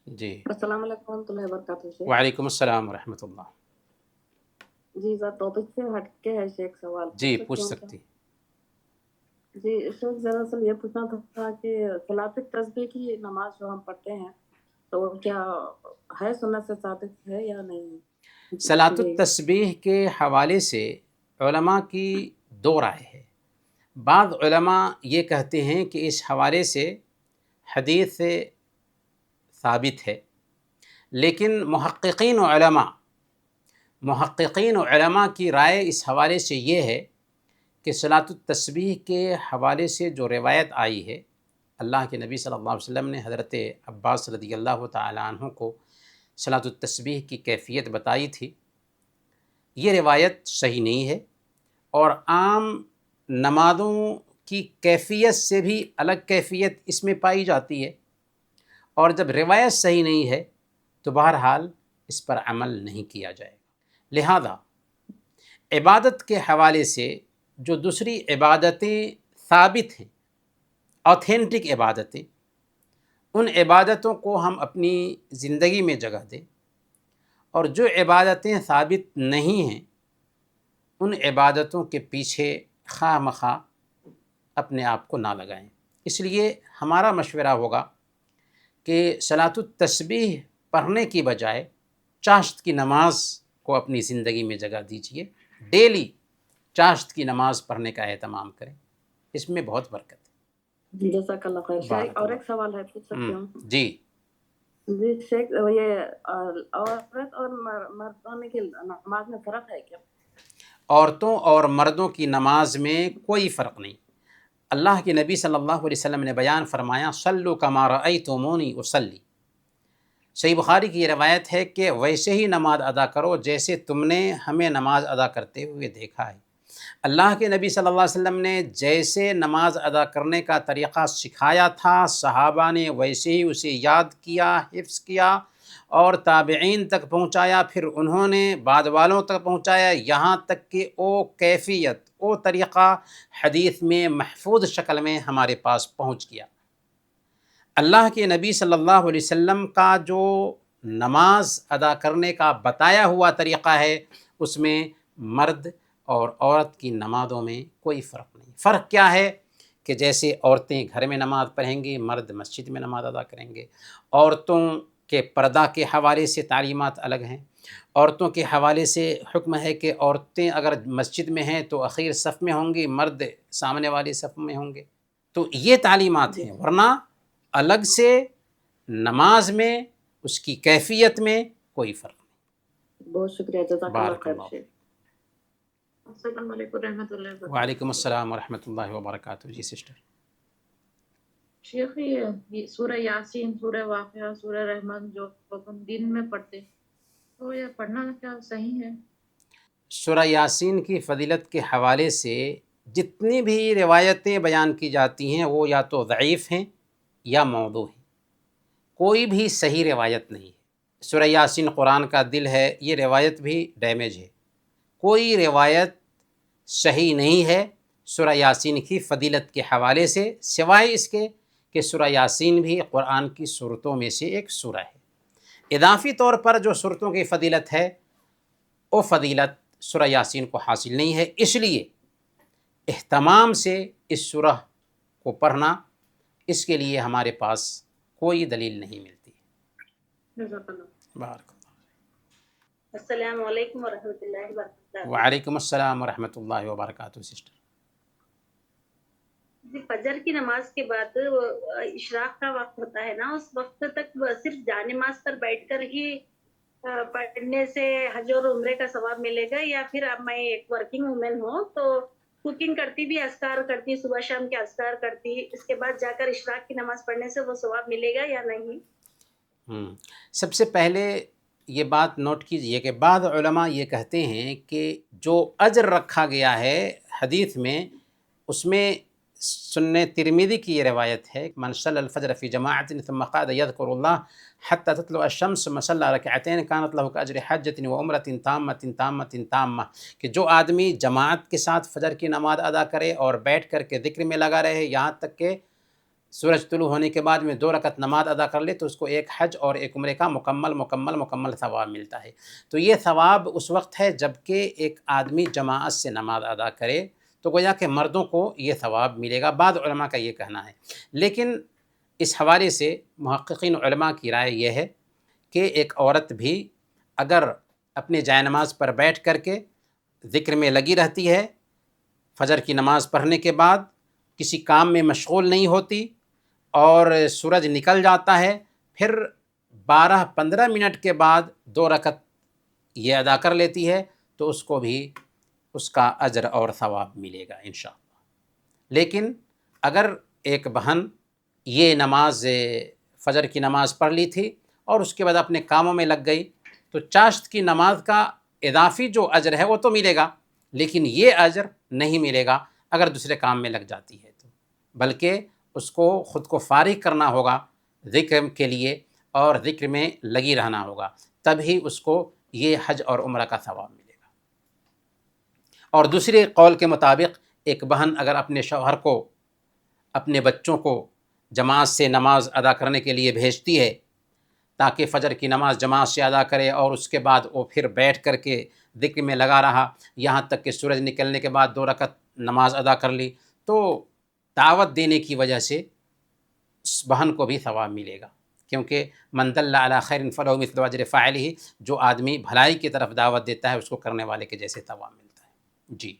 جی السلام علیکم ورحمۃ اللہ وبرکاتہ شیخ. وعلیکم السلام ورحمۃ اللہ. جی ذرا ٹاپک سے ہٹ کے ہے شیخ, سوال پوچھ جی سکتی پوچھ ہوں کیا؟ سکتی. جی شیخ, دراصل یہ پوچھنا تھا کہ صلاۃ التسبیح کی نماز جو ہم پڑھتے ہیں تو وہ کیا ہے سنت سے ثابت ہے یا نہیں؟ صلاۃ جی التسبیح کے حوالے سے علماء کی دو رائے ہے. بعض علماء یہ کہتے ہیں کہ اس حوالے سے حدیث سے ثابت ہے، لیکن محققین و علماء کی رائے اس حوالے سے یہ ہے کہ صلاۃ التسبیح کے حوالے سے جو روایت آئی ہے، اللہ کے نبی صلی اللہ علیہ وسلم نے حضرت عباس رضی اللہ تعالیٰ عنہ کو صلاۃ التسبیح کی کیفیت بتائی تھی، یہ روایت صحیح نہیں ہے، اور عام نمازوں کی کیفیت سے بھی الگ کیفیت اس میں پائی جاتی ہے، اور جب روایت صحیح نہیں ہے تو بہرحال اس پر عمل نہیں کیا جائے گا. لہذا عبادت کے حوالے سے جو دوسری عبادتیں ثابت ہیں، اوتھینٹک عبادتیں، ان عبادتوں کو ہم اپنی زندگی میں جگہ دیں، اور جو عبادتیں ثابت نہیں ہیں ان عبادتوں کے پیچھے خواہ مخواہ اپنے آپ کو نہ لگائیں. اس لیے ہمارا مشورہ ہوگا کہ صلاۃ التسبیح پڑھنے کی بجائے چاشت کی نماز کو اپنی زندگی میں جگہ دیجیے. ڈیلی چاشت کی نماز پڑھنے کا اہتمام کریں، اس میں بہت برکت ہے. جی جزاک اللہ خیر. شیخ بارک اور اللہ. ایک سوال ہے, پوچھ سکتی ہوں؟ جی جی شیخ, یہ عورت اور مردوں کی نماز میں فرق ہے کیا؟ عورتوں اور مردوں کی نماز میں کوئی فرق نہیں. اللہ کے نبی صلی اللہ علیہ وسلم نے بیان فرمایا صلو کما رأیتمونی اصلی. صحیح بخاری کی یہ روایت ہے کہ ویسے ہی نماز ادا کرو جیسے تم نے ہمیں نماز ادا کرتے ہوئے دیکھا ہے. اللہ کے نبی صلی اللہ علیہ وسلم نے جیسے نماز ادا کرنے کا طریقہ سکھایا تھا، صحابہ نے ویسے ہی اسے یاد کیا، حفظ کیا اور تابعین تک پہنچایا، پھر انہوں نے بعد والوں تک پہنچایا، یہاں تک کہ وہ کیفیت، وہ طریقہ حدیث میں محفوظ شکل میں ہمارے پاس پہنچ گیا. اللہ کے نبی صلی اللہ علیہ وسلم کا جو نماز ادا کرنے کا بتایا ہوا طریقہ ہے، اس میں مرد اور عورت کی نمازوں میں کوئی فرق نہیں. فرق کیا ہے کہ جیسے عورتیں گھر میں نماز پڑھیں گی، مرد مسجد میں نماز ادا کریں گے. عورتوں کے پردہ کے حوالے سے تعلیمات الگ ہیں. عورتوں کے حوالے سے حکم ہے کہ عورتیں اگر مسجد میں ہیں تو اخیر صف میں ہوں گی، مرد سامنے والے صف میں ہوں گے. تو یہ تعلیمات جی ہیں، ورنہ الگ سے نماز میں اس کی کیفیت میں کوئی فرق نہیں. بہت شکریہ, جزاک اللہ بارک خیر اللہ. شیخ. السلام علیکم ورحمۃ اللہ وبرکاتہ. وعلیکم السلام ورحمۃ اللہ وبرکاتہ. جی سسٹر. شیخ, یہ سورہ یاسین, سورہ واقعہ, سورہ رحمن جو ہم دن میں پڑھتے تو یہ پڑھنا کیا صحیح ہے؟ سورہ یاسین کی فضیلت کے حوالے سے جتنی بھی روایتیں بیان کی جاتی ہیں وہ یا تو ضعیف ہیں یا موضوع ہیں، کوئی بھی صحیح روایت نہیں ہے. سورہ یاسین قرآن کا دل ہے، یہ روایت بھی ڈیمیج ہے. کوئی روایت صحیح نہیں ہے سورہ یاسین کی فضیلت کے حوالے سے، سوائے اس کے کہ سورہ یاسین بھی قرآن کی سورتوں میں سے ایک سورہ ہے. اضافی طور پر جو سورتوں کی فضیلت ہے وہ فضیلت سورہ یاسین کو حاصل نہیں ہے. اس لیے اہتمام سے اس سورہ کو پڑھنا، اس کے لیے ہمارے پاس کوئی دلیل نہیں ملتی. جزاک اللہ. بارک اللہ. السلام علیکم ورحمۃ اللہ وبرکاتہ. وعلیکم السلام ورحمۃ اللہ وبرکاتہ. سسٹر, جی, فجر کی نماز کے بعد اشراق کا وقت ہوتا ہے نا, اس وقت تک صرف جانماز پر بیٹھ کر ہی پڑھنے سے حج اور عمرے کا ثواب ملے گا, یا پھر اب میں ایک ورکنگ وومن ہوں تو کوکنگ کرتی بھی, اذکار کرتی, صبح شام کے اذکار کرتی, اس کے بعد جا کر اشراق کی نماز پڑھنے سے وہ ثواب ملے گا یا نہیں؟ سب سے پہلے یہ بات نوٹ کیجئے کہ بعض علماء یہ کہتے ہیں کہ جو اجر رکھا گیا ہے حدیث میں, اس میں سنن ترمذی کی یہ روایت ہے, من صلی الفجر فی جماعت ثم قعد یذکر اللہ حتی تطلع الشمس ثم صلی رکعتین کانت لہ کاجر حجۃ وعمرۃ تامۃ تامۃ تامہ, کہ جو آدمی جماعت کے ساتھ فجر کی نماز ادا کرے اور بیٹھ کر کے ذکر میں لگا رہے یہاں تک کہ سورج طلوع ہونے کے بعد میں 2 رکعت نماز ادا کر لے تو اس کو ایک حج اور ایک عمرے کا مکمل ثواب ملتا ہے۔ تو یہ ثواب اس وقت ہے جب کہ ایک آدمی جماعت سے نماز ادا کرے، تو گویا کہ مردوں کو یہ ثواب ملے گا، بعض علماء کا یہ کہنا ہے۔ لیکن اس حوالے سے محققین علماء کی رائے یہ ہے کہ ایک عورت بھی اگر اپنے جائے نماز پر بیٹھ کر کے ذکر میں لگی رہتی ہے، فجر کی نماز پڑھنے کے بعد کسی کام میں مشغول نہیں ہوتی اور سورج نکل جاتا ہے، پھر 12-15 منٹ کے بعد 2 رکعت یہ ادا کر لیتی ہے، تو اس کو بھی اس کا اجر اور ثواب ملے گا انشاءاللہ۔ لیکن اگر ایک بہن یہ نماز فجر کی نماز پڑھ لی تھی اور اس کے بعد اپنے کاموں میں لگ گئی، تو چاشت کی نماز کا اضافی جو اجر ہے وہ تو ملے گا، لیکن یہ اجر نہیں ملے گا اگر دوسرے کام میں لگ جاتی ہے تو، بلکہ اس کو خود کو فارغ کرنا ہوگا ذکر کے لیے اور ذکر میں لگی رہنا ہوگا، تب ہی اس کو یہ حج اور عمرہ کا ثواب ملے گا۔ اور دوسرے قول کے مطابق ایک بہن اگر اپنے شوہر کو، اپنے بچوں کو جماعت سے نماز ادا کرنے کے لیے بھیجتی ہے تاکہ فجر کی نماز جماعت سے ادا کرے اور اس کے بعد وہ پھر بیٹھ کر کے ذکر میں لگا رہا یہاں تک کہ سورج نکلنے کے بعد 2 رکعت نماز ادا کر لی، تو دعوت دینے کی وجہ سے اس بہن کو بھی ثواب ملے گا، کیونکہ من دل علی خیر فلہ مثل اجر فاعلہ، جو آدمی بھلائی کی طرف دعوت دیتا ہے اس کو کرنے والے کے جیسے ثواب ملتا ہے۔ جی